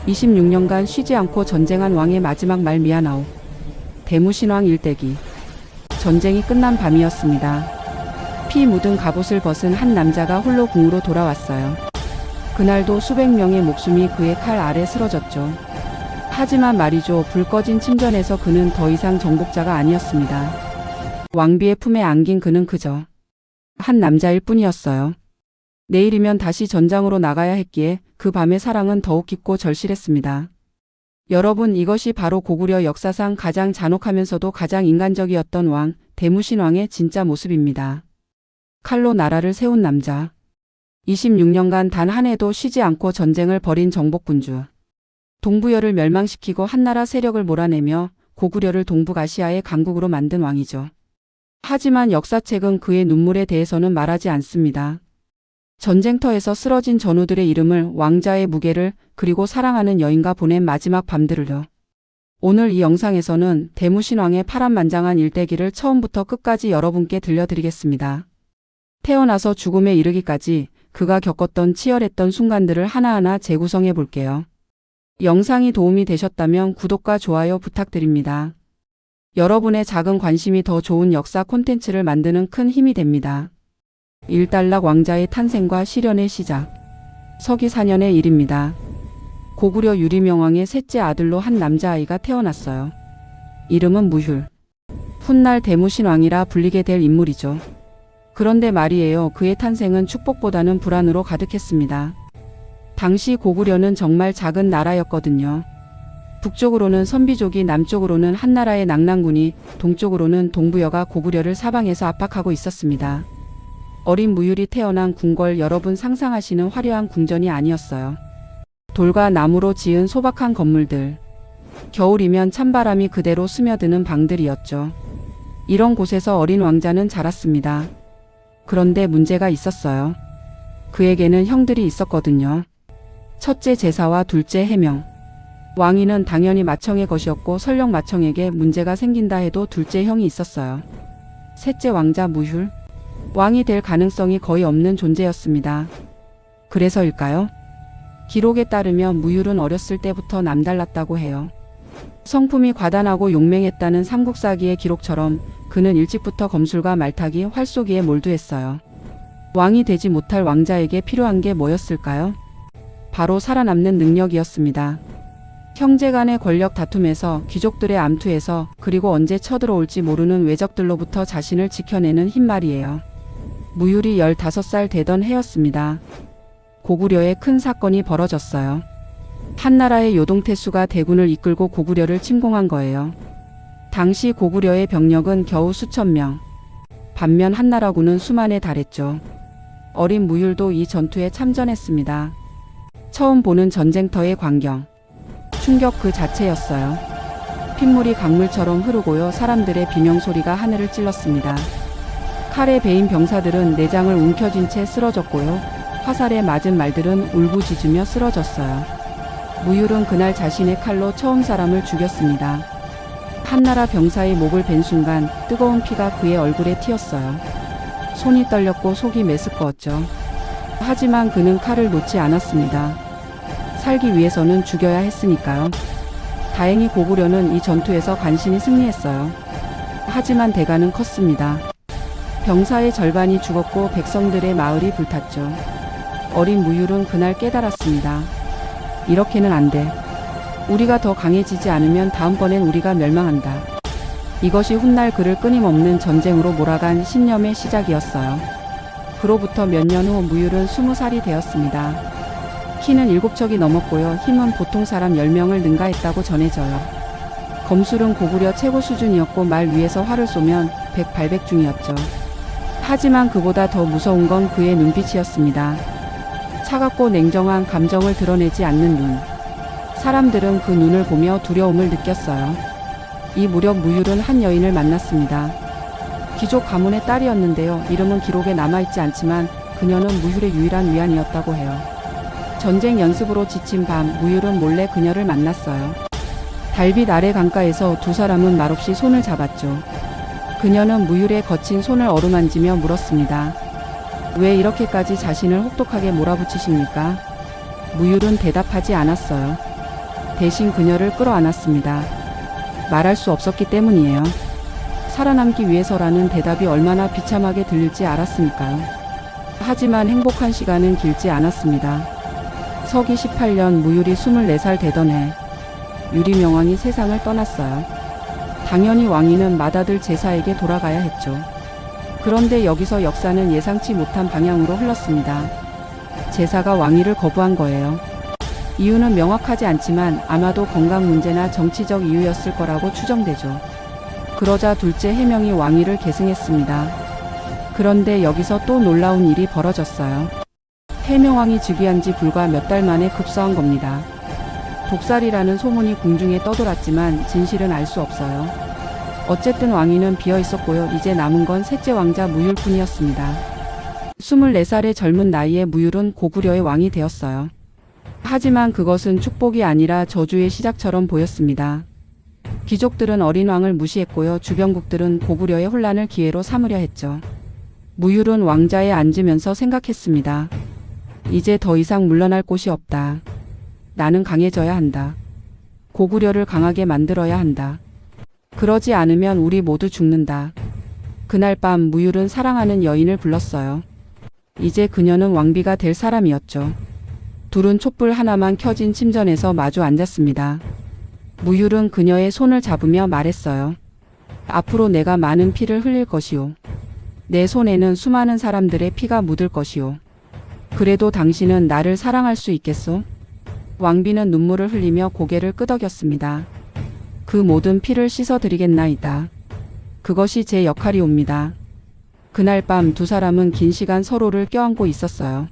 26년간 쉬지 않고 전쟁한 왕의 마지막 말 미야나오. 대무신왕 일대기. 전쟁이 끝난 밤이었습니다. 피 묻은 갑옷을 벗은 한 남자가 홀로 궁으로 돌아왔어요. 그날도 수백 명의 목숨이 그의 칼 아래 쓰러졌죠. 하지만 말이죠, 불 꺼진 침전에서 그는 더 이상 정복자가 아니었습니다. 왕비의 품에 안긴 그는 그저 한 남자일 뿐이었어요. 내일이면 다시 전장으로 나가야 했기에 그 밤의 사랑은 더욱 깊고 절실했습니다. 여러분, 이것이 바로 고구려 역사상 가장 잔혹하면서도 가장 인간적이었던 왕, 대무신왕의 진짜 모습입니다. 칼로 나라를 세운 남자. 26년간 단 한 해도 쉬지 않고 전쟁을 벌인 정복군주. 동부여를 멸망시키고 한나라 세력을 몰아내며 고구려를 동북아시아의 강국으로 만든 왕이죠. 하지만 역사책은 그의 눈물에 대해서는 말하지 않습니다. 전쟁터에서 쓰러진 전우들의 이름을, 왕자의 무게를, 그리고 사랑하는 여인과 보낸 마지막 밤들을요. 오늘 이 영상에서는 대무신왕의 파란만장한 일대기를 처음부터 끝까지 여러분께 들려드리겠습니다. 태어나서 죽음에 이르기까지 그가 겪었던 치열했던 순간들을 하나하나 재구성해 볼게요. 영상이 도움이 되셨다면 구독과 좋아요 부탁드립니다. 여러분의 작은 관심이 더 좋은 역사 콘텐츠를 만드는 큰 힘이 됩니다. 일단락 왕자의 탄생과 시련의 시작. 서기 4년의 일입니다. 고구려 유리명왕의 셋째 아들로 한 남자아이가 태어났어요. 이름은 무휼. 훗날 대무신왕이라 불리게 될 인물이죠. 그런데 말이에요, 그의 탄생은 축복보다는 불안으로 가득했습니다. 당시 고구려는 정말 작은 나라였거든요. 북쪽으로는 선비족이, 남쪽으로는 한나라의 낙랑군이, 동쪽으로는 동부여가 고구려를 사방에서 압박하고 있었습니다. 어린 무휼이 태어난 궁궐, 여러분 상상하시는 화려한 궁전이 아니었어요. 돌과 나무로 지은 소박한 건물들. 겨울이면 찬바람이 그대로 스며드는 방들이었죠. 이런 곳에서 어린 왕자는 자랐습니다. 그런데 문제가 있었어요. 그에게는 형들이 있었거든요. 첫째 제사와 둘째 해명. 왕위는 당연히 마청의 것이었고 설령 마청에게 문제가 생긴다 해도 둘째 형이 있었어요. 셋째 왕자 무휼. 왕이 될 가능성이 거의 없는 존재였습니다. 그래서일까요? 기록에 따르면 무휼은 어렸을 때부터 남달랐다고 해요. 성품이 과단하고 용맹했다는 삼국사기의 기록처럼 그는 일찍부터 검술과 말타기, 활쏘기에 몰두했어요. 왕이 되지 못할 왕자에게 필요한 게 뭐였을까요? 바로 살아남는 능력이었습니다. 형제간의 권력 다툼에서, 귀족들의 암투에서, 그리고 언제 쳐들어올지 모르는 외적들로부터 자신을 지켜내는 힘 말이에요. 무휼이 15살 되던 해였습니다. 고구려에 큰 사건이 벌어졌어요. 한나라의 요동태수가 대군을 이끌고 고구려를 침공한 거예요. 당시 고구려의 병력은 겨우 수천 명. 반면 한나라군은 수만에 달했죠. 어린 무휼도 이 전투에 참전했습니다. 처음 보는 전쟁터의 광경. 충격 그 자체였어요. 핏물이 강물처럼 흐르고요. 사람들의 비명소리가 하늘을 찔렀습니다. 칼에 베인 병사들은 내장을 움켜쥔 채 쓰러졌고요. 화살에 맞은 말들은 울부짖으며 쓰러졌어요. 무휼은 그날 자신의 칼로 처음 사람을 죽였습니다. 한나라 병사의 목을 벤 순간 뜨거운 피가 그의 얼굴에 튀었어요. 손이 떨렸고 속이 메스꺼웠죠. 하지만 그는 칼을 놓지 않았습니다. 살기 위해서는 죽여야 했으니까요. 다행히 고구려는 이 전투에서 간신히 승리했어요. 하지만 대가는 컸습니다. 병사의 절반이 죽었고 백성들의 마을이 불탔죠. 어린 무휼은 그날 깨달았습니다. 이렇게는 안 돼. 우리가 더 강해지지 않으면 다음번엔 우리가 멸망한다. 이것이 훗날 그를 끊임없는 전쟁으로 몰아간 신념의 시작이었어요. 그로부터 몇 년 후 무휼은 20살이 되었습니다. 키는 7척이 넘었고요. 힘은 보통 사람 10명을 능가했다고 전해져요. 검술은 고구려 최고 수준이었고 말 위에서 활을 쏘면 백발백중이었죠. 하지만 그보다 더 무서운 건 그의 눈빛이었습니다. 차갑고 냉정한 감정을 드러내지 않는 눈. 사람들은 그 눈을 보며 두려움을 느꼈어요. 이 무렵 무휼은 한 여인을 만났습니다. 귀족 가문의 딸이었는데요. 이름은 기록에 남아있지 않지만 그녀는 무휼의 유일한 위안이었다고 해요. 전쟁 연습으로 지친 밤 무휼은 몰래 그녀를 만났어요. 달빛 아래 강가에서 두 사람은 말없이 손을 잡았죠. 그녀는 무휼의 거친 손을 어루만지며 물었습니다. 왜 이렇게까지 자신을 혹독하게 몰아붙이십니까? 무휼은 대답하지 않았어요. 대신 그녀를 끌어안았습니다. 말할 수 없었기 때문이에요. 살아남기 위해서라는 대답이 얼마나 비참하게 들릴지 알았으니까요. 하지만 행복한 시간은 길지 않았습니다. 서기 18년 무율이 24살 되던 해 유리명왕이 세상을 떠났어요. 당연히 왕위는 맏아들 제사에게 돌아가야 했죠. 그런데 여기서 역사는 예상치 못한 방향으로 흘렀습니다. 제사가 왕위를 거부한 거예요. 이유는 명확하지 않지만 아마도 건강 문제나 정치적 이유였을 거라고 추정되죠. 그러자 둘째 해명이 왕위를 계승했습니다. 그런데 여기서 또 놀라운 일이 벌어졌어요. 해명왕이 즉위한 지 불과 몇 달 만에 급서한 겁니다. 독살이라는 소문이 궁중에 떠돌았지만 진실은 알 수 없어요. 어쨌든 왕위는 비어 있었고요. 이제 남은 건 셋째 왕자 무율뿐이었습니다. 24살의 젊은 나이에 무율은 고구려의 왕이 되었어요. 하지만 그것은 축복이 아니라 저주의 시작처럼 보였습니다. 귀족들은 어린 왕을 무시했고요. 주변국들은 고구려의 혼란을 기회로 삼으려 했죠. 무율은 왕자에 앉으면서 생각했습니다. 이제 더 이상 물러날 곳이 없다. 나는 강해져야 한다. 고구려를 강하게 만들어야 한다. 그러지 않으면 우리 모두 죽는다. 그날 밤 무율은 사랑하는 여인을 불렀어요. 이제 그녀는 왕비가 될 사람이었죠. 둘은 촛불 하나만 켜진 침전에서 마주 앉았습니다. 무율은 그녀의 손을 잡으며 말했어요. 앞으로 내가 많은 피를 흘릴 것이오. 내 손에는 수많은 사람들의 피가 묻을 것이오. 그래도 당신은 나를 사랑할 수 있겠소? 왕비는 눈물을 흘리며 고개를 끄덕였습니다. 그 모든 피를 씻어드리겠나이다. 그것이 제 역할이옵니다. 그날 밤 두 사람은 긴 시간 서로를 껴안고 있었어요.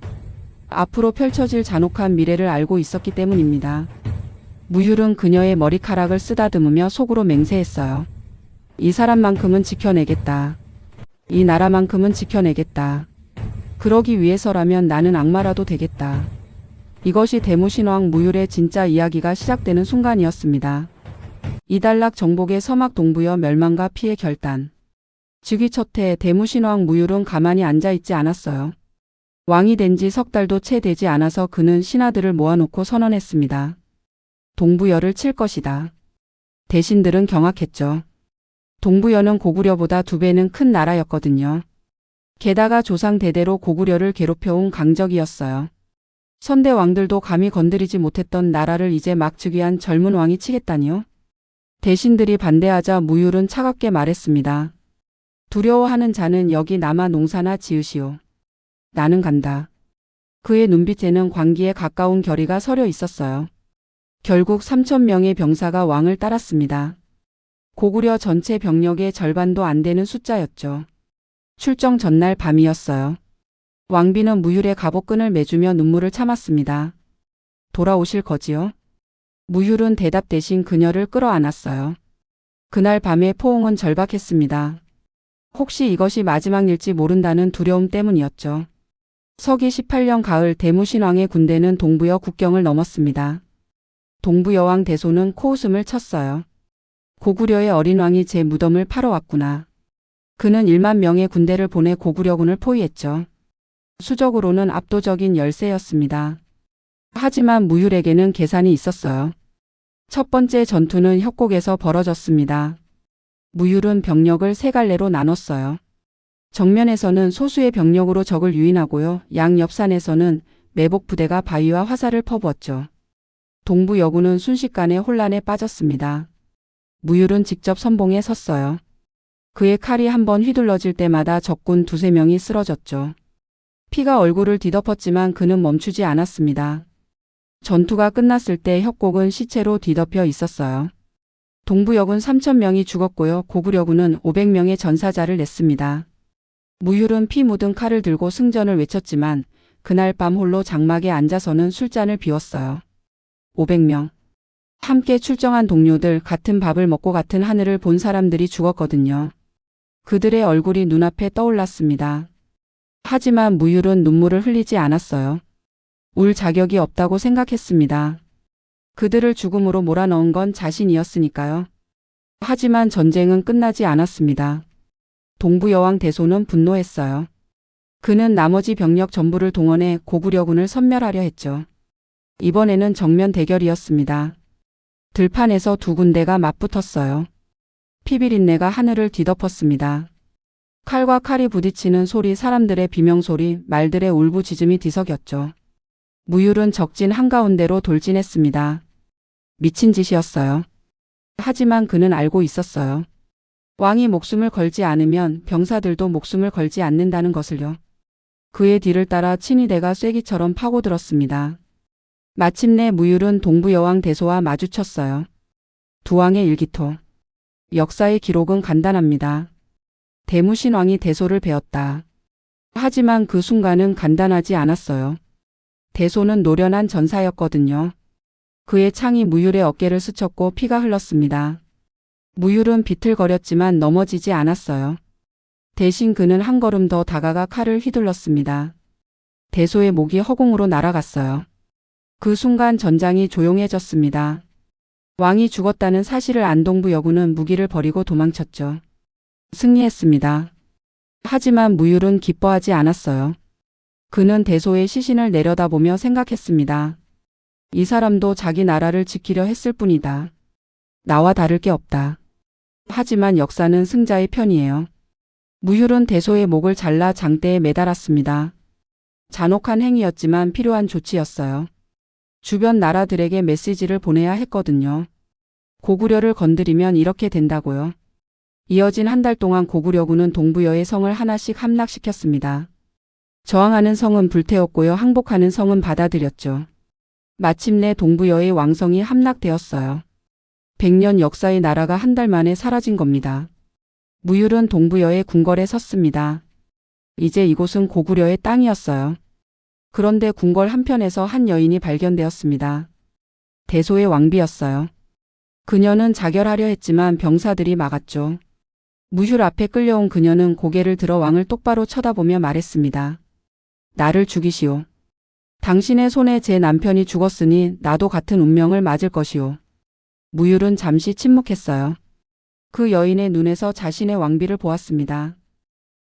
앞으로 펼쳐질 잔혹한 미래를 알고 있었기 때문입니다. 무율은 그녀의 머리카락을 쓰다듬으며 속으로 맹세했어요. 이 사람만큼은 지켜내겠다. 이 나라만큼은 지켜내겠다. 그러기 위해서라면 나는 악마라도 되겠다. 이것이 대무신왕 무율의 진짜 이야기가 시작되는 순간이었습니다. 이단락 정복의 서막 동부여 멸망과 피의 결단. 즉위 첫 해 대무신왕 무율은 가만히 앉아있지 않았어요. 왕이 된 지 석 달도 채 되지 않아서 그는 신하들을 모아놓고 선언했습니다. 동부여를 칠 것이다. 대신들은 경악했죠. 동부여는 고구려보다 2배는 큰 나라였거든요. 게다가 조상 대대로 고구려를 괴롭혀온 강적이었어요. 선대 왕들도 감히 건드리지 못했던 나라를 이제 막 즉위한 젊은 왕이 치겠다니요? 대신들이 반대하자 무율은 차갑게 말했습니다. 두려워하는 자는 여기 남아 농사나 지으시오. 나는 간다. 그의 눈빛에는 광기에 가까운 결의가 서려 있었어요. 결국 3,000명의 병사가 왕을 따랐습니다. 고구려 전체 병력의 절반도 안 되는 숫자였죠. 출정 전날 밤이었어요. 왕비는 무율의 갑옷끈을 매주며 눈물을 참았습니다. 돌아오실 거지요? 무율은 대답 대신 그녀를 끌어안았어요. 그날 밤의 포옹은 절박했습니다. 혹시 이것이 마지막일지 모른다는 두려움 때문이었죠. 서기 18년 가을 대무신왕의 군대는 동부여 국경을 넘었습니다. 동부여왕 대소는 코웃음을 쳤어요. 고구려의 어린 왕이 제 무덤을 파러 왔구나. 그는 1만 명의 군대를 보내 고구려군을 포위했죠. 수적으로는 압도적인 열세였습니다. 하지만 무율에게는 계산이 있었어요. 첫 번째 전투는 협곡에서 벌어졌습니다. 무율은 병력을 3갈래로 나눴어요. 정면에서는 소수의 병력으로 적을 유인하고요. 양옆산에서는 매복 부대가 바위와 화살을 퍼부었죠. 동부 여군은 순식간에 혼란에 빠졌습니다. 무율은 직접 선봉에 섰어요. 그의 칼이 한번 휘둘러질 때마다 적군 2~3명이 쓰러졌죠. 피가 얼굴을 뒤덮었지만 그는 멈추지 않았습니다. 전투가 끝났을 때 협곡은 시체로 뒤덮여 있었어요. 동부여군 3,000명이 죽었고요. 고구려군은 500명의 전사자를 냈습니다. 무율은 피 묻은 칼을 들고 승전을 외쳤지만 그날 밤 홀로 장막에 앉아서는 술잔을 비웠어요. 500명. 함께 출정한 동료들, 같은 밥을 먹고 같은 하늘을 본 사람들이 죽었거든요. 그들의 얼굴이 눈앞에 떠올랐습니다. 하지만 무율은 눈물을 흘리지 않았어요. 울 자격이 없다고 생각했습니다. 그들을 죽음으로 몰아넣은 건 자신이었으니까요. 하지만 전쟁은 끝나지 않았습니다. 동부여왕 대소는 분노했어요. 그는 나머지 병력 전부를 동원해 고구려군을 섬멸하려 했죠. 이번에는 정면 대결이었습니다. 들판에서 두 군데가 맞붙었어요. 피비린내가 하늘을 뒤덮었습니다. 칼과 칼이 부딪히는 소리, 사람들의 비명소리, 말들의 울부짖음이 뒤섞였죠. 무율은 적진 한가운데로 돌진했습니다. 미친 짓이었어요. 하지만 그는 알고 있었어요. 왕이 목숨을 걸지 않으면 병사들도 목숨을 걸지 않는다는 것을요. 그의 뒤를 따라 친위대가 쐐기처럼 파고들었습니다. 마침내 무율은 동부여왕 대소와 마주쳤어요. 두 왕의 일기토. 역사의 기록은 간단합니다. 대무신왕이 대소를 베었다. 하지만 그 순간은 간단하지 않았어요. 대소는 노련한 전사였거든요. 그의 창이 무율의 어깨를 스쳤고 피가 흘렀습니다. 무율은 비틀거렸지만 넘어지지 않았어요. 대신 그는 한 걸음 더 다가가 칼을 휘둘렀습니다. 대소의 목이 허공으로 날아갔어요. 그 순간 전장이 조용해졌습니다. 왕이 죽었다는 사실을 안 동부 여군은 무기를 버리고 도망쳤죠. 승리했습니다. 하지만 무율은 기뻐하지 않았어요. 그는 대소의 시신을 내려다보며 생각했습니다. 이 사람도 자기 나라를 지키려 했을 뿐이다. 나와 다를 게 없다. 하지만 역사는 승자의 편이에요. 무율은 대소의 목을 잘라 장대에 매달았습니다. 잔혹한 행위였지만 필요한 조치였어요. 주변 나라들에게 메시지를 보내야 했거든요. 고구려를 건드리면 이렇게 된다고요. 이어진 한 달 동안 고구려군은 동부여의 성을 하나씩 함락시켰습니다. 저항하는 성은 불태웠고요. 항복하는 성은 받아들였죠. 마침내 동부여의 왕성이 함락되었어요. 100년 역사의 나라가 한 달 만에 사라진 겁니다. 무율은 동부여의 궁궐에 섰습니다. 이제 이곳은 고구려의 땅이었어요. 그런데 궁궐 한편에서 한 여인이 발견되었습니다. 대소의 왕비였어요. 그녀는 자결하려 했지만 병사들이 막았죠. 무율 앞에 끌려온 그녀는 고개를 들어 왕을 똑바로 쳐다보며 말했습니다. 나를 죽이시오. 당신의 손에 제 남편이 죽었으니 나도 같은 운명을 맞을 것이오. 무율은 잠시 침묵했어요. 그 여인의 눈에서 자신의 왕비를 보았습니다.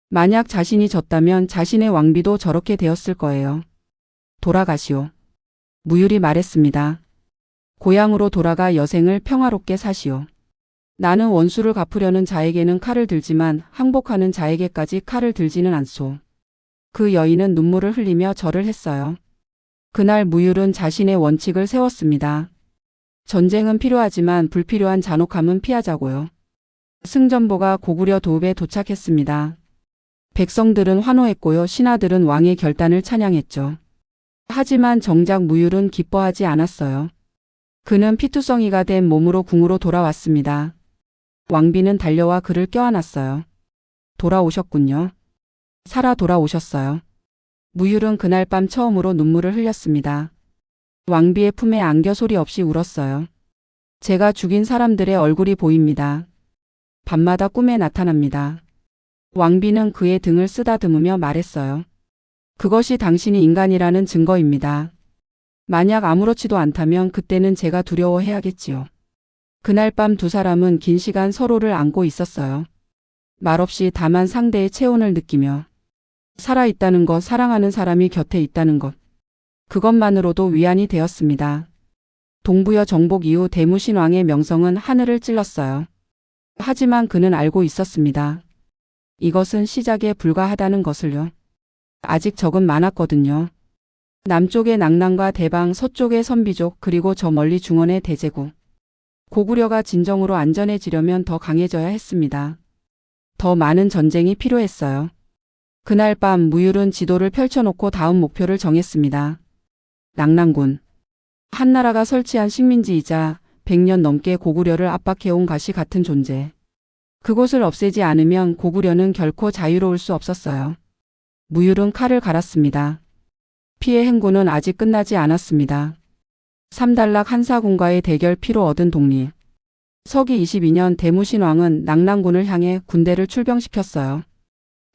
만약 자신이 졌다면 자신의 왕비도 저렇게 되었을 거예요. 돌아가시오. 무율이 말했습니다. 고향으로 돌아가 여생을 평화롭게 사시오. 나는 원수를 갚으려는 자에게는 칼을 들지만 항복하는 자에게까지 칼을 들지는 않소. 그 여인은 눈물을 흘리며 절을 했어요. 그날 무율은 자신의 원칙을 세웠습니다. 전쟁은 필요하지만 불필요한 잔혹함은 피하자고요. 승전보가 고구려 도읍에 도착했습니다. 백성들은 환호했고요. 신하들은 왕의 결단을 찬양했죠. 하지만 정작 무율은 기뻐하지 않았어요. 그는 피투성이가 된 몸으로 궁으로 돌아왔습니다. 왕비는 달려와 그를 껴안았어요. 돌아오셨군요. 살아 돌아오셨어요. 무율은 그날 밤 처음으로 눈물을 흘렸습니다. 왕비의 품에 안겨 소리 없이 울었어요. 제가 죽인 사람들의 얼굴이 보입니다. 밤마다 꿈에 나타납니다. 왕비는 그의 등을 쓰다듬으며 말했어요. 그것이 당신이 인간이라는 증거입니다. 만약 아무렇지도 않다면 그때는 제가 두려워해야겠지요. 그날 밤 두 사람은 긴 시간 서로를 안고 있었어요. 말없이 다만 상대의 체온을 느끼며 살아있다는 것, 사랑하는 사람이 곁에 있다는 것. 그것만으로도 위안이 되었습니다. 동부여 정복 이후 대무신왕의 명성은 하늘을 찔렀어요. 하지만 그는 알고 있었습니다. 이것은 시작에 불과하다는 것을요. 아직 적은 많았거든요. 남쪽의 낙랑과 대방, 서쪽의 선비족, 그리고 저 멀리 중원의 대제국. 고구려가 진정으로 안전해지려면 더 강해져야 했습니다. 더 많은 전쟁이 필요했어요. 그날 밤 무율은 지도를 펼쳐놓고 다음 목표를 정했습니다. 낙랑군. 한나라가 설치한 식민지이자 100년 넘게 고구려를 압박해온 가시 같은 존재. 그곳을 없애지 않으면 고구려는 결코 자유로울 수 없었어요. 무율은 칼을 갈았습니다. 피의 행군은 아직 끝나지 않았습니다. 삼달락 한사군과의 대결 피로 얻은 독립. 서기 22년 대무신왕은 낙랑군을 향해 군대를 출병시켰어요.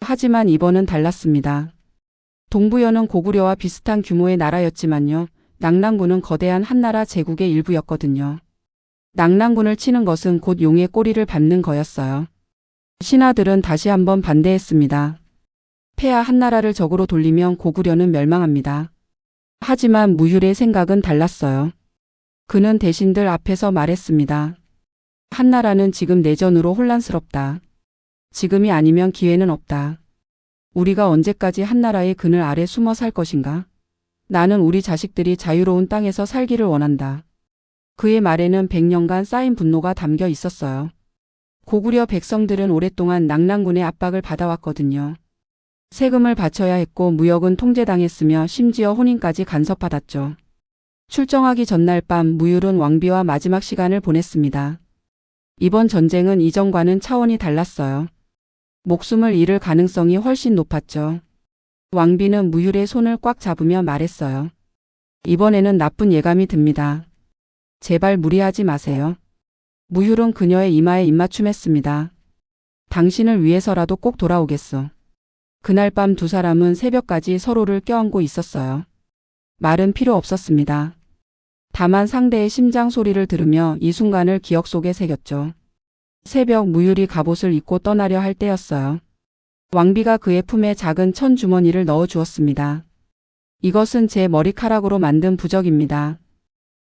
하지만 이번은 달랐습니다. 동부여는 고구려와 비슷한 규모의 나라였지만요. 낙랑군은 거대한 한나라 제국의 일부였거든요. 낙랑군을 치는 것은 곧 용의 꼬리를 밟는 거였어요. 신하들은 다시 한번 반대했습니다. 폐하 한나라를 적으로 돌리면 고구려는 멸망합니다. 하지만 무율의 생각은 달랐어요. 그는 대신들 앞에서 말했습니다. 한나라는 지금 내전으로 혼란스럽다. 지금이 아니면 기회는 없다. 우리가 언제까지 한나라의 그늘 아래 숨어 살 것인가? 나는 우리 자식들이 자유로운 땅에서 살기를 원한다. 그의 말에는 100년간 쌓인 분노가 담겨 있었어요. 고구려 백성들은 오랫동안 낙랑군의 압박을 받아왔거든요. 세금을 바쳐야 했고 무역은 통제당했으며 심지어 혼인까지 간섭받았죠. 출정하기 전날 밤 무율은 왕비와 마지막 시간을 보냈습니다. 이번 전쟁은 이전과는 차원이 달랐어요. 목숨을 잃을 가능성이 훨씬 높았죠. 왕비는 무율의 손을 꽉 잡으며 말했어요. 이번에는 나쁜 예감이 듭니다. 제발 무리하지 마세요. 무율은 그녀의 이마에 입맞춤했습니다. 당신을 위해서라도 꼭 돌아오겠어. 그날 밤 두 사람은 새벽까지 서로를 껴안고 있었어요. 말은 필요 없었습니다. 다만 상대의 심장 소리를 들으며 이 순간을 기억 속에 새겼죠. 새벽 무율이 갑옷을 입고 떠나려 할 때였어요. 왕비가 그의 품에 작은 천 주머니를 넣어 주었습니다. 이것은 제 머리카락으로 만든 부적입니다.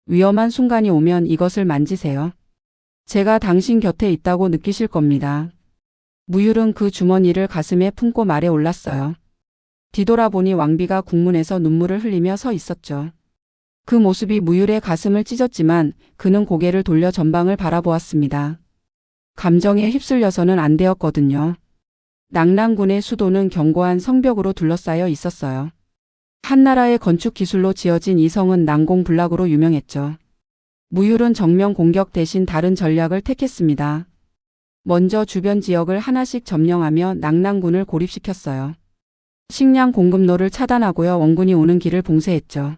위험한 순간이 오면 이것을 만지세요. 제가 당신 곁에 있다고 느끼실 겁니다. 무율은 그 주머니를 가슴에 품고 말에 올랐어요. 뒤돌아보니 왕비가 국문에서 눈물을 흘리며 서 있었죠. 그 모습이 무율의 가슴을 찢었지만 그는 고개를 돌려 전방을 바라보았습니다. 감정에 휩쓸려서는 안 되었거든요. 낙랑군의 수도는 견고한 성벽으로 둘러싸여 있었어요. 한나라의 건축 기술로 지어진 이 성은 난공불락으로 유명했죠. 무율은 정면 공격 대신 다른 전략을 택했습니다. 먼저 주변 지역을 하나씩 점령하며 낙랑군을 고립시켰어요. 식량 공급로를 차단하고요. 원군이 오는 길을 봉쇄했죠.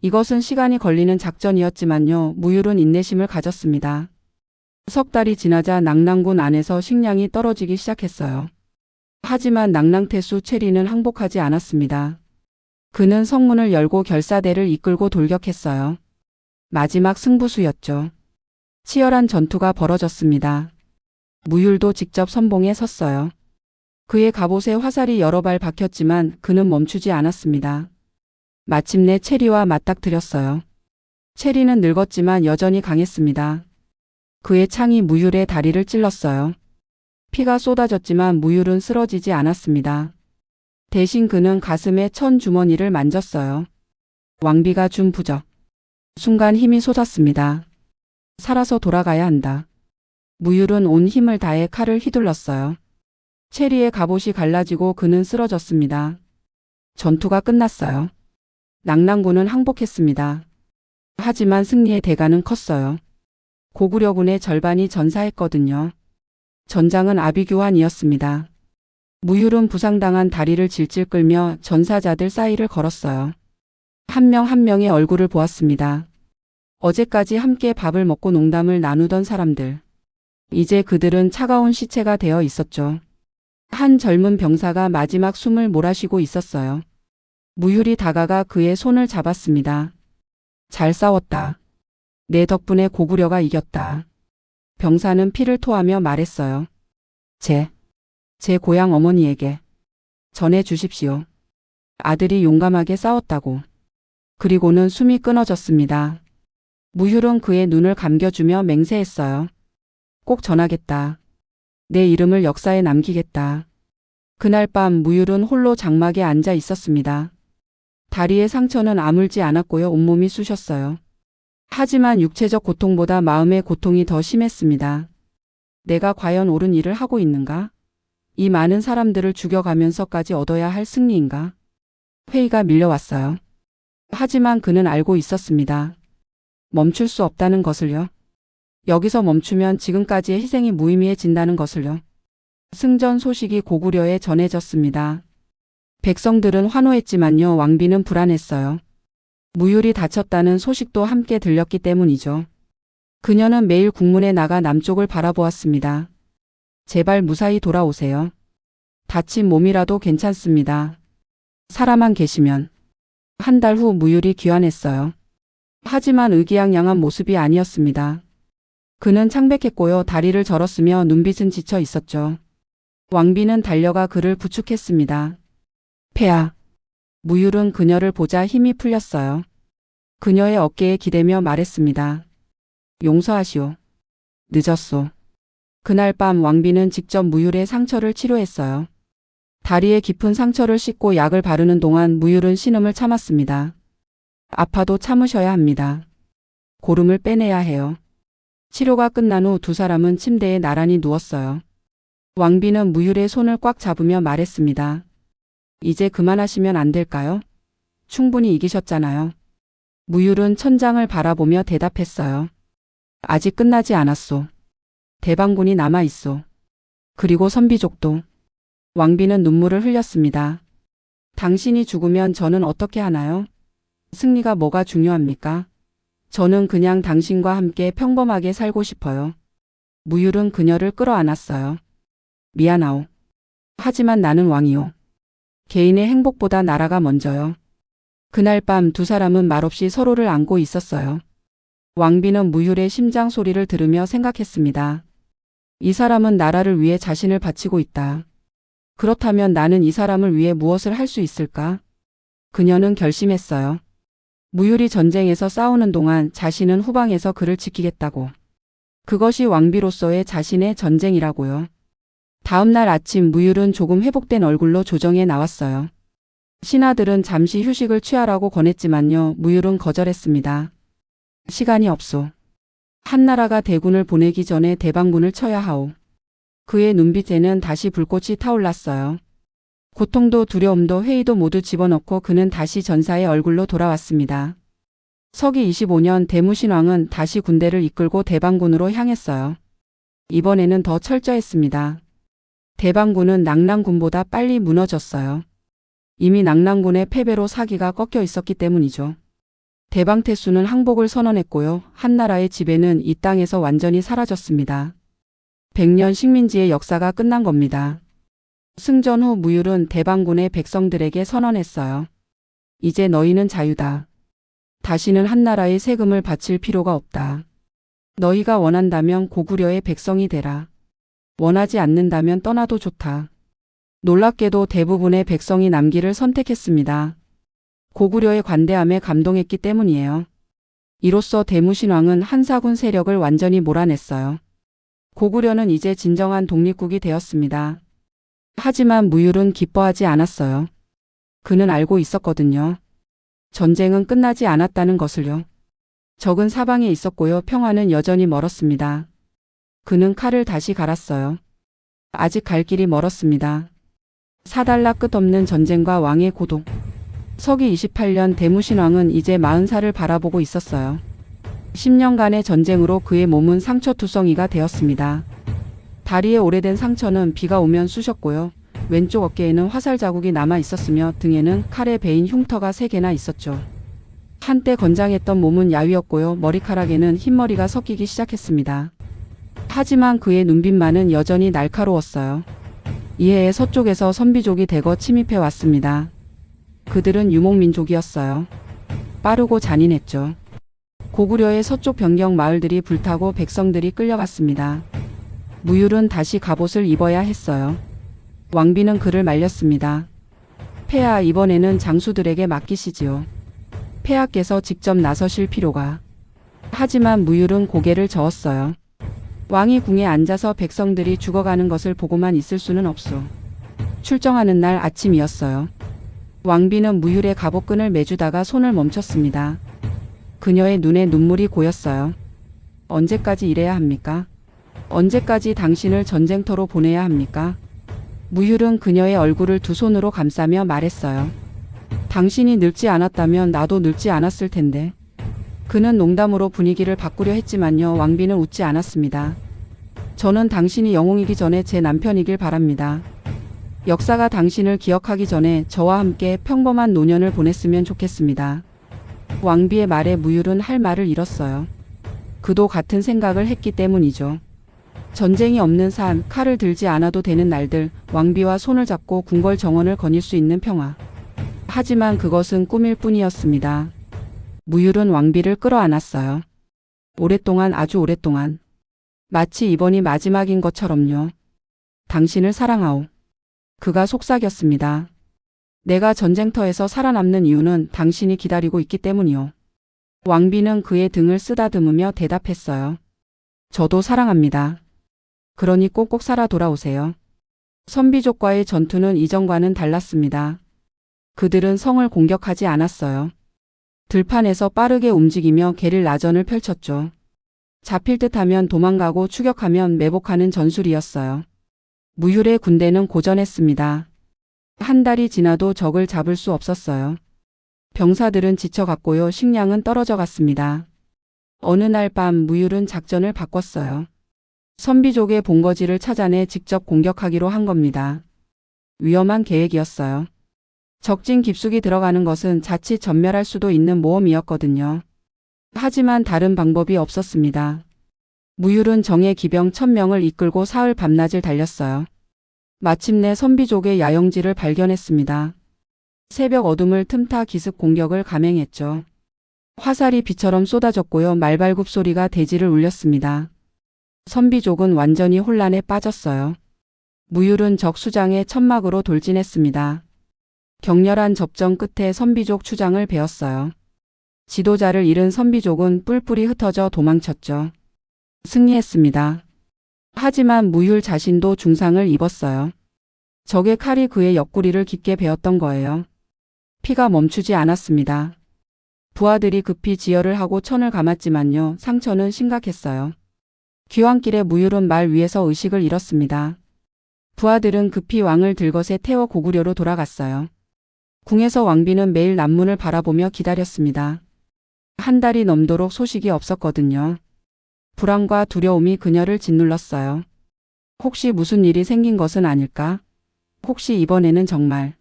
이것은 시간이 걸리는 작전이었지만요. 무율은 인내심을 가졌습니다. 석 달이 지나자 낙랑군 안에서 식량이 떨어지기 시작했어요. 하지만 낙랑태수 체리는 항복하지 않았습니다. 그는 성문을 열고 결사대를 이끌고 돌격했어요. 마지막 승부수였죠. 치열한 전투가 벌어졌습니다. 무율도 직접 선봉에 섰어요. 그의 갑옷에 화살이 여러 발 박혔지만 그는 멈추지 않았습니다. 마침내 체리와 맞닥뜨렸어요. 체리는 늙었지만 여전히 강했습니다. 그의 창이 무율의 다리를 찔렀어요. 피가 쏟아졌지만 무율은 쓰러지지 않았습니다. 대신 그는 가슴에 천 주머니를 만졌어요. 왕비가 준 부적. 순간 힘이 솟았습니다. 살아서 돌아가야 한다. 무율은 온 힘을 다해 칼을 휘둘렀어요. 체리의 갑옷이 갈라지고 그는 쓰러졌습니다. 전투가 끝났어요. 낙랑군은 항복했습니다. 하지만 승리의 대가는 컸어요. 고구려군의 절반이 전사했거든요. 전장은 아비규환이었습니다. 무율은 부상당한 다리를 질질 끌며 전사자들 사이를 걸었어요. 한 명 한 명의 얼굴을 보았습니다. 어제까지 함께 밥을 먹고 농담을 나누던 사람들. 이제 그들은 차가운 시체가 되어 있었죠. 한 젊은 병사가 마지막 숨을 몰아쉬고 있었어요. 무율이 다가가 그의 손을 잡았습니다. 잘 싸웠다. 내 덕분에 고구려가 이겼다. 병사는 피를 토하며 말했어요. 제 고향 어머니에게 전해 주십시오. 아들이 용감하게 싸웠다고. 그리고는 숨이 끊어졌습니다. 무율은 그의 눈을 감겨주며 맹세했어요. 꼭 전하겠다. 내 이름을 역사에 남기겠다. 그날 밤 무율은 홀로 장막에 앉아 있었습니다. 다리의 상처는 아물지 않았고요. 온몸이 쑤셨어요. 하지만 육체적 고통보다 마음의 고통이 더 심했습니다. 내가 과연 옳은 일을 하고 있는가? 이 많은 사람들을 죽여가면서까지 얻어야 할 승리인가? 회의가 밀려왔어요. 하지만 그는 알고 있었습니다. 멈출 수 없다는 것을요. 여기서 멈추면 지금까지의 희생이 무의미해진다는 것을요. 승전 소식이 고구려에 전해졌습니다. 백성들은 환호했지만요. 왕비는 불안했어요. 무율이 다쳤다는 소식도 함께 들렸기 때문이죠. 그녀는 매일 국문에 나가 남쪽을 바라보았습니다. 제발 무사히 돌아오세요. 다친 몸이라도 괜찮습니다. 살아만 계시면. 한 달 후 무율이 귀환했어요. 하지만 의기양양한 모습이 아니었습니다. 그는 창백했고요. 다리를 절었으며 눈빛은 지쳐 있었죠. 왕비는 달려가 그를 부축했습니다. 폐하. 무율은 그녀를 보자 힘이 풀렸어요. 그녀의 어깨에 기대며 말했습니다. 용서하시오. 늦었소. 그날 밤 왕비는 직접 무율의 상처를 치료했어요. 다리에 깊은 상처를 씻고 약을 바르는 동안 무율은 신음을 참았습니다. 아파도 참으셔야 합니다. 고름을 빼내야 해요. 치료가 끝난 후 두 사람은 침대에 나란히 누웠어요. 왕비는 무율의 손을 꽉 잡으며 말했습니다. 이제 그만하시면 안 될까요? 충분히 이기셨잖아요. 무율은 천장을 바라보며 대답했어요. 아직 끝나지 않았소. 대방군이 남아있소. 그리고 선비족도. 왕비는 눈물을 흘렸습니다. 당신이 죽으면 저는 어떻게 하나요? 승리가 뭐가 중요합니까? 저는 그냥 당신과 함께 평범하게 살고 싶어요. 무율은 그녀를 끌어안았어요. 미안하오. 하지만 나는 왕이오. 개인의 행복보다 나라가 먼저요. 그날 밤 두 사람은 말없이 서로를 안고 있었어요. 왕비는 무율의 심장 소리를 들으며 생각했습니다. 이 사람은 나라를 위해 자신을 바치고 있다. 그렇다면 나는 이 사람을 위해 무엇을 할 수 있을까? 그녀는 결심했어요. 무율이 전쟁에서 싸우는 동안 자신은 후방에서 그를 지키겠다고. 그것이 왕비로서의 자신의 전쟁이라고요. 다음 날 아침 무율은 조금 회복된 얼굴로 조정에 나왔어요. 신하들은 잠시 휴식을 취하라고 권했지만요. 무율은 거절했습니다. 시간이 없소. 한나라가 대군을 보내기 전에 대방군을 쳐야 하오. 그의 눈빛에는 다시 불꽃이 타올랐어요. 고통도 두려움도 회의도 모두 집어넣고 그는 다시 전사의 얼굴로 돌아왔습니다. 서기 25년 대무신왕은 다시 군대를 이끌고 대방군으로 향했어요. 이번에는 더 철저했습니다. 대방군은 낙랑군보다 빨리 무너졌어요. 이미 낙랑군의 패배로 사기가 꺾여 있었기 때문이죠. 대방태수는 항복을 선언했고요. 한나라의 지배는 이 땅에서 완전히 사라졌습니다. 100년 식민지의 역사가 끝난 겁니다. 승전 후 무율은 대방군의 백성들에게 선언했어요. 이제 너희는 자유다. 다시는 한나라에 세금을 바칠 필요가 없다. 너희가 원한다면 고구려의 백성이 되라. 원하지 않는다면 떠나도 좋다. 놀랍게도 대부분의 백성이 남기를 선택했습니다. 고구려의 관대함에 감동했기 때문이에요. 이로써 대무신왕은 한사군 세력을 완전히 몰아냈어요. 고구려는 이제 진정한 독립국이 되었습니다. 하지만 무율은 기뻐하지 않았어요. 그는 알고 있었거든요. 전쟁은 끝나지 않았다는 것을요. 적은 사방에 있었고요. 평화는 여전히 멀었습니다. 그는 칼을 다시 갈았어요. 아직 갈 길이 멀었습니다. 사달라 끝없는 전쟁과 왕의 고독. 서기 28년 대무신왕은 이제 40살을 바라보고 있었어요. 10년간의 전쟁으로 그의 몸은 상처투성이가 되었습니다. 다리에 오래된 상처는 비가 오면 쑤셨고요. 왼쪽 어깨에는 화살 자국이 남아 있었으며 등에는 칼에 베인 흉터가 3개나 있었죠. 한때 건장했던 몸은 야위었고요. 머리카락에는 흰머리가 섞이기 시작했습니다. 하지만 그의 눈빛만은 여전히 날카로웠어요. 이해의 서쪽에서 선비족이 대거 침입해 왔습니다. 그들은 유목민족이었어요. 빠르고 잔인했죠. 고구려의 서쪽 변경 마을들이 불타고 백성들이 끌려갔습니다. 무율은 다시 갑옷을 입어야 했어요. 왕비는 그를 말렸습니다. 폐하, 이번에는 장수들에게 맡기시지요. 폐하께서 직접 나서실 필요가. 하지만 무율은 고개를 저었어요. 왕이 궁에 앉아서 백성들이 죽어가는 것을 보고만 있을 수는 없소. 출정하는 날 아침이었어요. 왕비는 무율의 갑옷끈을 매주다가 손을 멈췄습니다. 그녀의 눈에 눈물이 고였어요. 언제까지 이래야 합니까? 언제까지 당신을 전쟁터로 보내야 합니까? 무율은 그녀의 얼굴을 두 손으로 감싸며 말했어요. 당신이 늙지 않았다면 나도 늙지 않았을 텐데. 그는 농담으로 분위기를 바꾸려 했지만요. 왕비는 웃지 않았습니다. 저는 당신이 영웅이기 전에 제 남편이길 바랍니다. 역사가 당신을 기억하기 전에 저와 함께 평범한 노년을 보냈으면 좋겠습니다. 왕비의 말에 무율은 할 말을 잃었어요. 그도 같은 생각을 했기 때문이죠. 전쟁이 없는 삶, 칼을 들지 않아도 되는 날들, 왕비와 손을 잡고 궁궐 정원을 거닐 수 있는 평화. 하지만 그것은 꿈일 뿐이었습니다. 무율은 왕비를 끌어안았어요. 오랫동안, 아주 오랫동안. 마치 이번이 마지막인 것처럼요. 당신을 사랑하오. 그가 속삭였습니다. 내가 전쟁터에서 살아남는 이유는 당신이 기다리고 있기 때문이요. 왕비는 그의 등을 쓰다듬으며 대답했어요. 저도 사랑합니다. 그러니 꼭꼭 살아 돌아오세요. 선비족과의 전투는 이전과는 달랐습니다. 그들은 성을 공격하지 않았어요. 들판에서 빠르게 움직이며 게릴라전을 펼쳤죠. 잡힐 듯하면 도망가고 추격하면 매복하는 전술이었어요. 무율의 군대는 고전했습니다. 한 달이 지나도 적을 잡을 수 없었어요. 병사들은 지쳐갔고요. 식량은 떨어져 갔습니다. 어느 날 밤 무율은 작전을 바꿨어요. 선비족의 본거지를 찾아내 직접 공격하기로 한 겁니다. 위험한 계획이었어요. 적진 깊숙이 들어가는 것은 자칫 전멸할 수도 있는 모험이었거든요. 하지만 다른 방법이 없었습니다. 무율은 정예 기병 1000명을 이끌고 사흘 밤낮을 달렸어요. 마침내 선비족의 야영지를 발견했습니다. 새벽 어둠을 틈타 기습 공격을 감행했죠. 화살이 비처럼 쏟아졌고요. 말발굽 소리가 대지를 울렸습니다. 선비족은 완전히 혼란에 빠졌어요. 무율은 적 수장의 천막으로 돌진했습니다. 격렬한 접전 끝에 선비족 추장을 베었어요. 지도자를 잃은 선비족은 뿔뿔이 흩어져 도망쳤죠. 승리했습니다. 하지만 무율 자신도 중상을 입었어요. 적의 칼이 그의 옆구리를 깊게 베었던 거예요. 피가 멈추지 않았습니다. 부하들이 급히 지혈을 하고 천을 감았지만요. 상처는 심각했어요. 귀환길에 무율은 말 위에서 의식을 잃었습니다. 부하들은 급히 왕을 들것에 태워 고구려로 돌아갔어요. 궁에서 왕비는 매일 남문을 바라보며 기다렸습니다. 한 달이 넘도록 소식이 없었거든요. 불안과 두려움이 그녀를 짓눌렀어요. 혹시 무슨 일이 생긴 것은 아닐까? 혹시 이번에는 정말.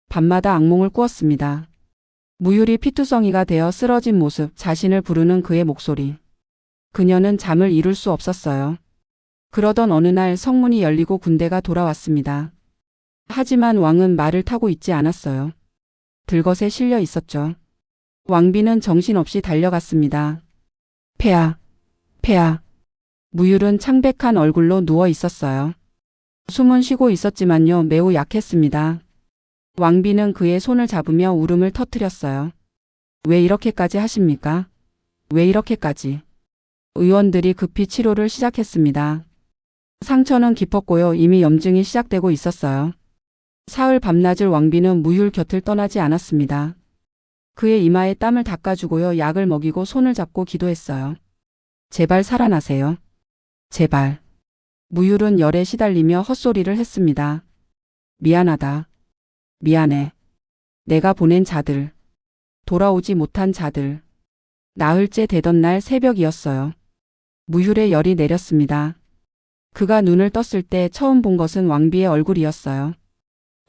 밤마다 악몽을 꾸었습니다. 무율이 피투성이가 되어 쓰러진 모습, 자신을 부르는 그의 목소리. 그녀는 잠을 이룰 수 없었어요. 그러던 어느 날 성문이 열리고 군대가 돌아왔습니다. 하지만 왕은 말을 타고 있지 않았어요. 들것에 실려 있었죠. 왕비는 정신없이 달려갔습니다. 폐하, 폐하. 무율은 창백한 얼굴로 누워 있었어요. 숨은 쉬고 있었지만요. 매우 약했습니다. 왕비는 그의 손을 잡으며 울음을 터뜨렸어요. 왜 이렇게까지 하십니까? 왜 이렇게까지? 의원들이 급히 치료를 시작했습니다. 상처는 깊었고요. 이미 염증이 시작되고 있었어요. 사흘 밤낮을 왕비는 무율 곁을 떠나지 않았습니다. 그의 이마에 땀을 닦아주고요. 약을 먹이고 손을 잡고 기도했어요. 제발 살아나세요. 제발. 무율은 열에 시달리며 헛소리를 했습니다. 미안하다. 미안해. 내가 보낸 자들. 돌아오지 못한 자들. 나흘째 되던 날 새벽이었어요. 무율의 열이 내렸습니다. 그가 눈을 떴을 때 처음 본 것은 왕비의 얼굴이었어요.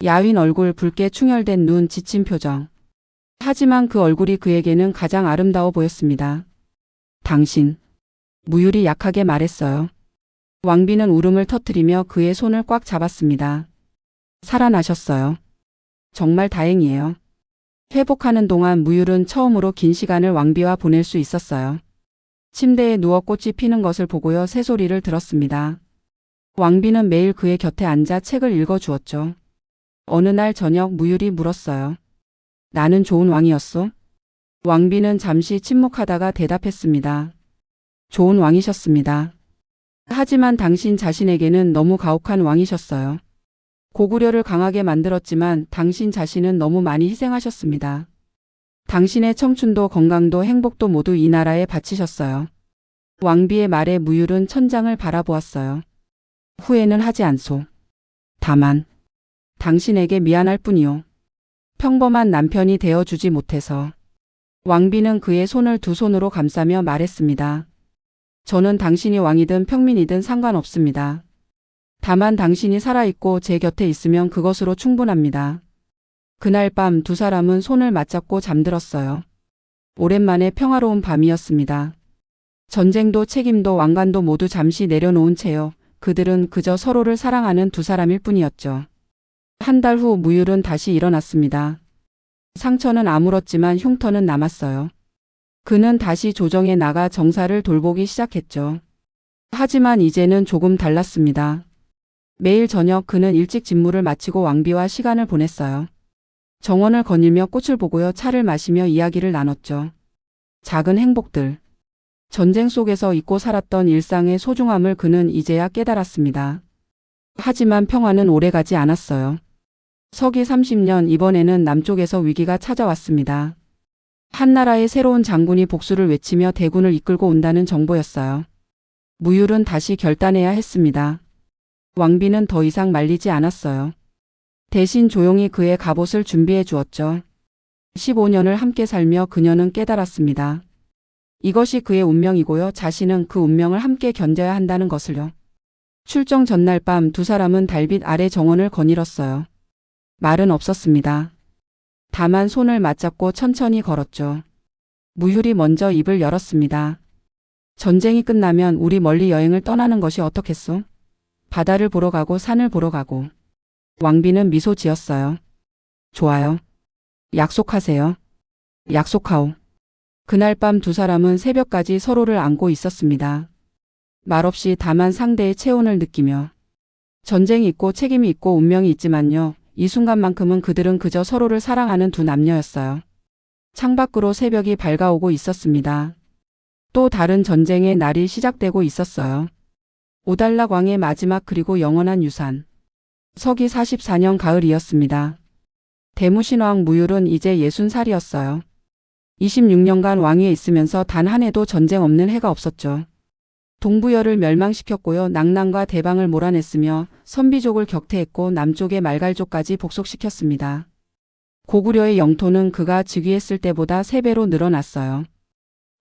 야윈 얼굴, 붉게 충혈된 눈, 지친 표정. 하지만 그 얼굴이 그에게는 가장 아름다워 보였습니다. 당신. 무율이 약하게 말했어요. 왕비는 울음을 터뜨리며 그의 손을 꽉 잡았습니다. 살아나셨어요. 정말 다행이에요. 회복하는 동안 무율은 처음으로 긴 시간을 왕비와 보낼 수 있었어요. 침대에 누워 꽃이 피는 것을 보고요. 새소리를 들었습니다. 왕비는 매일 그의 곁에 앉아 책을 읽어주었죠. 어느 날 저녁 무율이 물었어요. 나는 좋은 왕이었소? 왕비는 잠시 침묵하다가 대답했습니다. 좋은 왕이셨습니다. 하지만 당신 자신에게는 너무 가혹한 왕이셨어요. 고구려를 강하게 만들었지만 당신 자신은 너무 많이 희생하셨습니다. 당신의 청춘도 건강도 행복도 모두 이 나라에 바치셨어요. 왕비의 말에 무율은 천장을 바라보았어요. 후회는 하지 않소. 다만 당신에게 미안할 뿐이요. 평범한 남편이 되어주지 못해서. 왕비는 그의 손을 두 손으로 감싸며 말했습니다. 저는 당신이 왕이든 평민이든 상관없습니다. 다만 당신이 살아있고 제 곁에 있으면 그것으로 충분합니다. 그날 밤 두 사람은 손을 맞잡고 잠들었어요. 오랜만에 평화로운 밤이었습니다. 전쟁도 책임도 왕관도 모두 잠시 내려놓은 채요. 그들은 그저 서로를 사랑하는 두 사람일 뿐이었죠. 한 달 후 무율은 다시 일어났습니다. 상처는 아물었지만 흉터는 남았어요. 그는 다시 조정에 나가 정사를 돌보기 시작했죠. 하지만 이제는 조금 달랐습니다. 매일 저녁 그는 일찍 직무를 마치고 왕비와 시간을 보냈어요. 정원을 거닐며 꽃을 보고요. 차를 마시며 이야기를 나눴죠. 작은 행복들. 전쟁 속에서 잊고 살았던 일상의 소중함을 그는 이제야 깨달았습니다. 하지만 평화는 오래가지 않았어요. 서기 30년 이번에는 남쪽에서 위기가 찾아왔습니다. 한나라의 새로운 장군이 복수를 외치며 대군을 이끌고 온다는 정보였어요. 무율은 다시 결단해야 했습니다. 왕비는 더 이상 말리지 않았어요. 대신 조용히 그의 갑옷을 준비해 주었죠. 15년을 함께 살며 그녀는 깨달았습니다. 이것이 그의 운명이고요. 자신은 그 운명을 함께 견뎌야 한다는 것을요. 출정 전날 밤 두 사람은 달빛 아래 정원을 거닐었어요. 말은 없었습니다. 다만 손을 맞잡고 천천히 걸었죠. 무율이 먼저 입을 열었습니다. 전쟁이 끝나면 우리 멀리 여행을 떠나는 것이 어떻겠소? 바다를 보러 가고 산을 보러 가고. 왕비는 미소 지었어요. 좋아요. 약속하세요. 약속하오. 그날 밤 두 사람은 새벽까지 서로를 안고 있었습니다. 말없이 다만 상대의 체온을 느끼며. 전쟁이 있고 책임이 있고 운명이 있지만요. 이 순간만큼은 그들은 그저 서로를 사랑하는 두 남녀였어요. 창밖으로 새벽이 밝아오고 있었습니다. 또 다른 전쟁의 날이 시작되고 있었어요. 오달락 왕의 마지막 그리고 영원한 유산. 서기 44년 가을이었습니다. 대무신왕 무율은 이제 60살이었어요. 26년간 왕위에 있으면서 단 한 해도 전쟁 없는 해가 없었죠. 동부열을 멸망시켰고요. 낙랑과 대방을 몰아냈으며 선비족을 격퇴했고 남쪽의 말갈족까지 복속시켰습니다. 고구려의 영토는 그가 즉위했을 때보다 3배로 늘어났어요.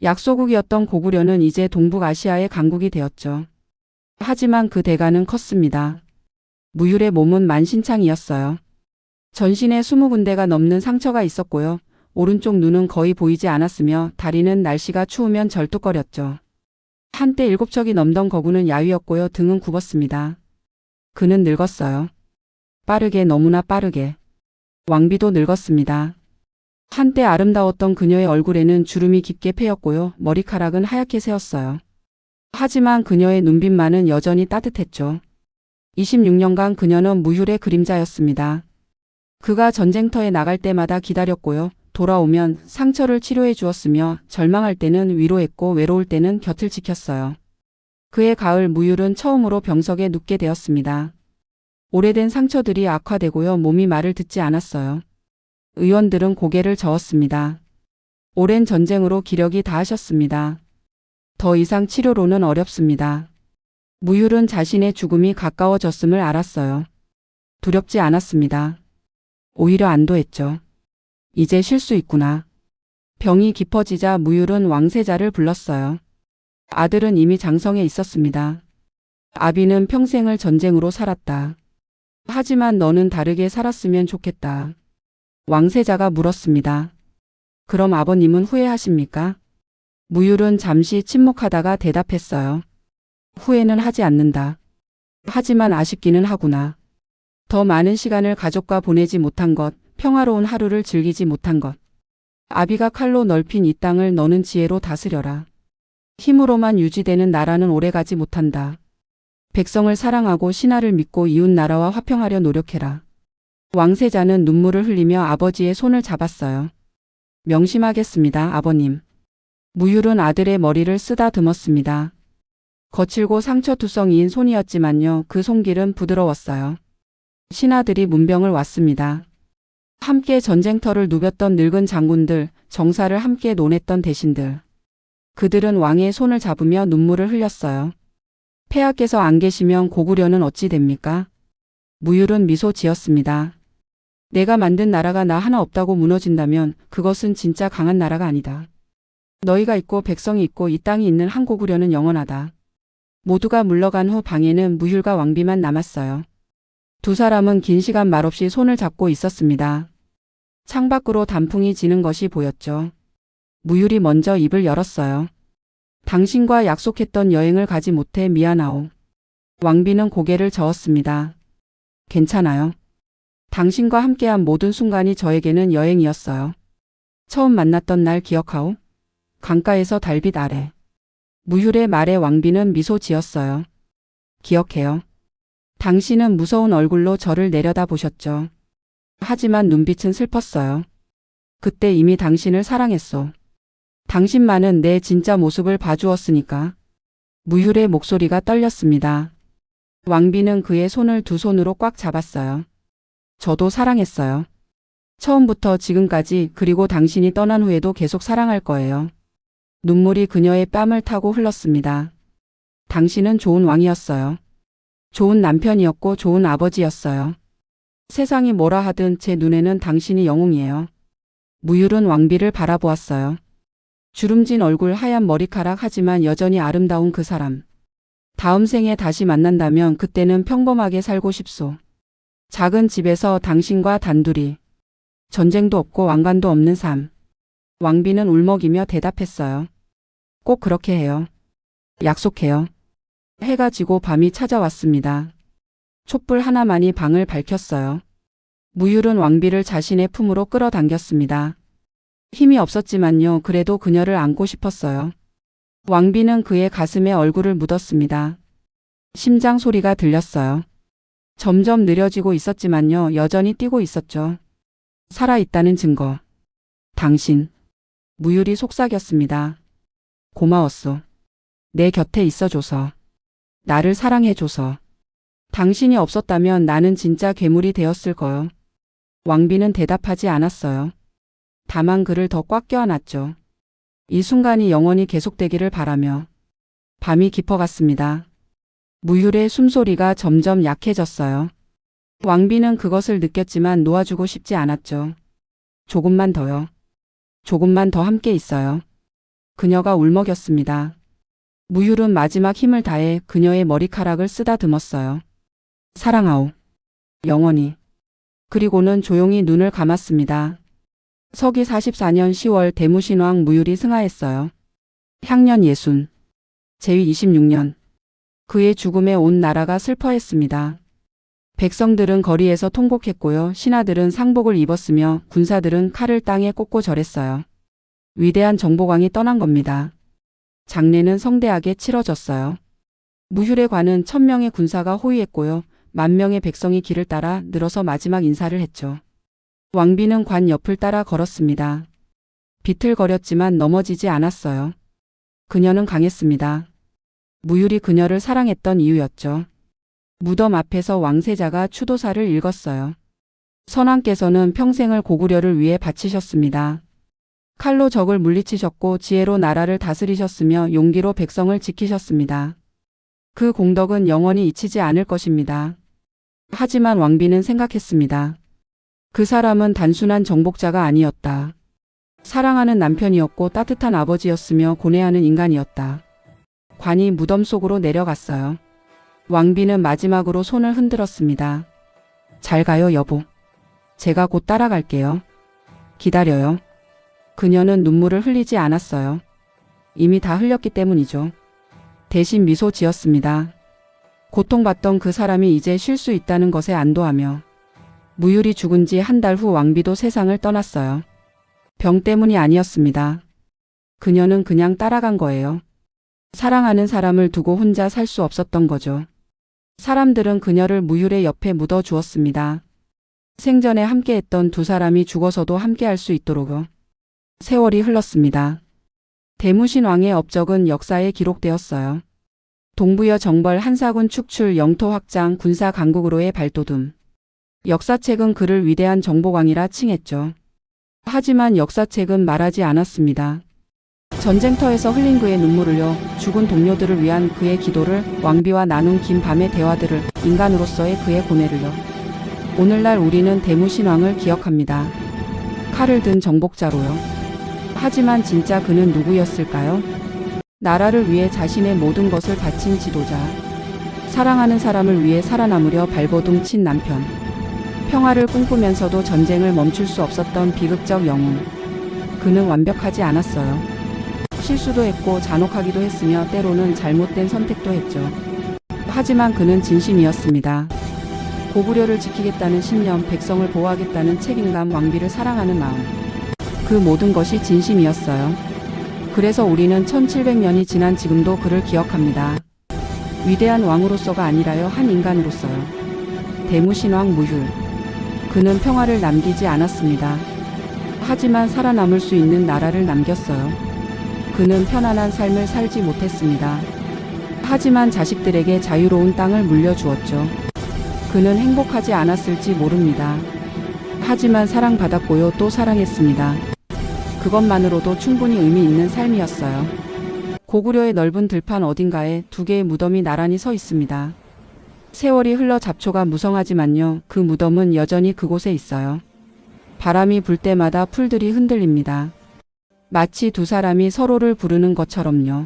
약소국이었던 고구려는 이제 동북아시아의 강국이 되었죠. 하지만 그 대가는 컸습니다. 무율의 몸은 만신창이었어요. 전신에 20군데가 넘는 상처가 있었고요. 오른쪽 눈은 거의 보이지 않았으며 다리는 날씨가 추우면 절뚝거렸죠. 한때 7척이 넘던 거구는 야위었고요. 등은 굽었습니다. 그는 늙었어요. 빠르게, 너무나 빠르게. 왕비도 늙었습니다. 한때 아름다웠던 그녀의 얼굴에는 주름이 깊게 패였고요. 머리카락은 하얗게 새었어요. 하지만 그녀의 눈빛만은 여전히 따뜻했죠. 26년간 그녀는 무율의 그림자였습니다. 그가 전쟁터에 나갈 때마다 기다렸고요. 돌아오면 상처를 치료해 주었으며 절망할 때는 위로했고 외로울 때는 곁을 지켰어요. 그해 가을 무율은 처음으로 병석에 눕게 되었습니다. 오래된 상처들이 악화되고요. 몸이 말을 듣지 않았어요. 의원들은 고개를 저었습니다. 오랜 전쟁으로 기력이 다하셨습니다. 더 이상 치료로는 어렵습니다. 무율은 자신의 죽음이 가까워졌음을 알았어요. 두렵지 않았습니다. 오히려 안도했죠. 이제 쉴 수 있구나. 병이 깊어지자 무율은 왕세자를 불렀어요. 아들은 이미 장성해 있었습니다. 아비는 평생을 전쟁으로 살았다. 하지만 너는 다르게 살았으면 좋겠다. 왕세자가 물었습니다. 그럼 아버님은 후회하십니까? 무율은 잠시 침묵하다가 대답했어요. 후회는 하지 않는다. 하지만 아쉽기는 하구나. 더 많은 시간을 가족과 보내지 못한 것, 평화로운 하루를 즐기지 못한 것. 아비가 칼로 넓힌 이 땅을 너는 지혜로 다스려라. 힘으로만 유지되는 나라는 오래가지 못한다. 백성을 사랑하고 신하를 믿고 이웃 나라와 화평하려 노력해라. 왕세자는 눈물을 흘리며 아버지의 손을 잡았어요. 명심하겠습니다, 아버님. 무율은 아들의 머리를 쓰다듬었습니다. 거칠고 상처투성이인 손이었지만요. 그 손길은 부드러웠어요. 신하들이 문병을 왔습니다. 함께 전쟁터를 누볐던 늙은 장군들, 정사를 함께 논했던 대신들. 그들은 왕의 손을 잡으며 눈물을 흘렸어요. 폐하께서 안 계시면 고구려는 어찌 됩니까? 무율은 미소 지었습니다. 내가 만든 나라가 나 하나 없다고 무너진다면 그것은 진짜 강한 나라가 아니다. 너희가 있고 백성이 있고 이 땅이 있는 한 고구려는 영원하다. 모두가 물러간 후 방에는 무율과 왕비만 남았어요. 두 사람은 긴 시간 말없이 손을 잡고 있었습니다. 창밖으로 단풍이 지는 것이 보였죠. 무율이 먼저 입을 열었어요. 당신과 약속했던 여행을 가지 못해 미안하오. 왕비는 고개를 저었습니다. 괜찮아요. 당신과 함께한 모든 순간이 저에게는 여행이었어요. 처음 만났던 날 기억하오? 강가에서 달빛 아래. 무율의 말에 왕비는 미소 지었어요. 기억해요. 당신은 무서운 얼굴로 저를 내려다보셨죠. 하지만 눈빛은 슬펐어요. 그때 이미 당신을 사랑했소. 당신만은 내 진짜 모습을 봐주었으니까. 무율의 목소리가 떨렸습니다. 왕비는 그의 손을 두 손으로 꽉 잡았어요. 저도 사랑했어요. 처음부터 지금까지, 그리고 당신이 떠난 후에도 계속 사랑할 거예요. 눈물이 그녀의 뺨을 타고 흘렀습니다. 당신은 좋은 왕이었어요. 좋은 남편이었고 좋은 아버지였어요. 세상이 뭐라 하든 제 눈에는 당신이 영웅이에요. 무율은 왕비를 바라보았어요. 주름진 얼굴, 하얀 머리카락, 하지만 여전히 아름다운 그 사람. 다음 생에 다시 만난다면 그때는 평범하게 살고 싶소. 작은 집에서 당신과 단둘이. 전쟁도 없고 왕관도 없는 삶. 왕비는 울먹이며 대답했어요. 꼭 그렇게 해요. 약속해요. 해가 지고 밤이 찾아왔습니다. 촛불 하나만이 방을 밝혔어요. 무율은 왕비를 자신의 품으로 끌어당겼습니다. 힘이 없었지만요, 그래도 그녀를 안고 싶었어요. 왕비는 그의 가슴에 얼굴을 묻었습니다. 심장 소리가 들렸어요. 점점 느려지고 있었지만요, 여전히 뛰고 있었죠. 살아있다는 증거. 당신. 무율이 속삭였습니다. 고마웠어. 내 곁에 있어줘서. 나를 사랑해줘서. 당신이 없었다면 나는 진짜 괴물이 되었을 거요. 왕비는 대답하지 않았어요. 다만 그를 더 꽉 껴안았죠. 이 순간이 영원히 계속되기를 바라며. 밤이 깊어갔습니다. 무율의 숨소리가 점점 약해졌어요. 왕비는 그것을 느꼈지만 놓아주고 싶지 않았죠. 조금만 더요. 조금만 더 함께 있어요. 그녀가 울먹였습니다. 무율은 마지막 힘을 다해 그녀의 머리카락을 쓰다듬었어요. 사랑하오. 영원히. 그리고는 조용히 눈을 감았습니다. 서기 44년 10월 대무신왕 무율이 승하했어요. 향년 60. 제위 26년. 그의 죽음에 온 나라가 슬퍼했습니다. 백성들은 거리에서 통곡했고요. 신하들은 상복을 입었으며 군사들은 칼을 땅에 꽂고 절했어요. 위대한 정복왕이 떠난 겁니다. 장례는 성대하게 치러졌어요. 무율의 관은 1000명의 군사가 호위했고요. 10,000명의 백성이 길을 따라 늘어서 마지막 인사를 했죠. 왕비는 관 옆을 따라 걸었습니다. 비틀거렸지만 넘어지지 않았어요. 그녀는 강했습니다. 무율이 그녀를 사랑했던 이유였죠. 무덤 앞에서 왕세자가 추도사를 읽었어요. 선왕께서는 평생을 고구려를 위해 바치셨습니다. 칼로 적을 물리치셨고 지혜로 나라를 다스리셨으며 용기로 백성을 지키셨습니다. 그 공덕은 영원히 잊히지 않을 것입니다. 하지만 왕비는 생각했습니다. 그 사람은 단순한 정복자가 아니었다. 사랑하는 남편이었고 따뜻한 아버지였으며 고뇌하는 인간이었다. 관이 무덤 속으로 내려갔어요. 왕비는 마지막으로 손을 흔들었습니다. 잘 가요, 여보. 제가 곧 따라갈게요. 기다려요. 그녀는 눈물을 흘리지 않았어요. 이미 다 흘렸기 때문이죠. 대신 미소 지었습니다. 고통받던 그 사람이 이제 쉴 수 있다는 것에 안도하며. 무율이 죽은 지 한 달 후 왕비도 세상을 떠났어요. 병 때문이 아니었습니다. 그녀는 그냥 따라간 거예요. 사랑하는 사람을 두고 혼자 살 수 없었던 거죠. 사람들은 그녀를 무율의 옆에 묻어 주었습니다. 생전에 함께했던 두 사람이 죽어서도 함께할 수 있도록요. 세월이 흘렀습니다. 대무신왕의 업적은 역사에 기록되었어요. 동부여 정벌 한사군 축출 영토 확장 군사 강국으로의 발돋움. 역사책은 그를 위대한 정복왕이라 칭했죠. 하지만 역사책은 말하지 않았습니다. 전쟁터에서 흘린 그의 눈물을요, 죽은 동료들을 위한 그의 기도를, 왕비와 나눈 긴 밤의 대화들을, 인간으로서의 그의 고뇌를요. 오늘날 우리는 대무신왕을 기억합니다. 칼을 든 정복자로요. 하지만 진짜 그는 누구였을까요? 나라를 위해 자신의 모든 것을 바친 지도자. 사랑하는 사람을 위해 살아남으려 발버둥 친 남편. 평화를 꿈꾸면서도 전쟁을 멈출 수 없었던 비극적 영웅. 그는 완벽하지 않았어요. 실수도 했고 잔혹하기도 했으며 때로는 잘못된 선택도 했죠. 하지만 그는 진심이었습니다. 고구려를 지키겠다는 신념, 백성을 보호하겠다는 책임감, 왕비를 사랑하는 마음. 그 모든 것이 진심이었어요. 그래서 우리는 1700년이 지난 지금도 그를 기억합니다. 위대한 왕으로서가 아니라요, 한 인간으로서요. 대무신왕 무율. 그는 평화를 남기지 않았습니다. 하지만 살아남을 수 있는 나라를 남겼어요. 그는 편안한 삶을 살지 못했습니다. 하지만 자식들에게 자유로운 땅을 물려주었죠. 그는 행복하지 않았을지 모릅니다. 하지만 사랑받았고요, 또 사랑했습니다. 그것만으로도 충분히 의미 있는 삶이었어요. 고구려의 넓은 들판 어딘가에 두 개의 무덤이 나란히 서 있습니다. 세월이 흘러 잡초가 무성하지만요, 그 무덤은 여전히 그곳에 있어요. 바람이 불 때마다 풀들이 흔들립니다. 마치 두 사람이 서로를 부르는 것처럼요.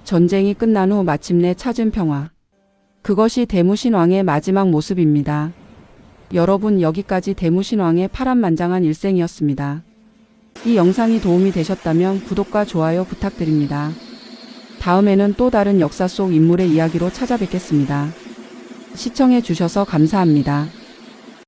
전쟁이 끝난 후 마침내 찾은 평화. 그것이 대무신왕의 마지막 모습입니다. 여러분, 여기까지 대무신왕의 파란만장한 일생이었습니다. 이 영상이 도움이 되셨다면 구독과 좋아요 부탁드립니다. 다음에는 또 다른 역사 속 인물의 이야기로 찾아뵙겠습니다. 시청해 주셔서 감사합니다.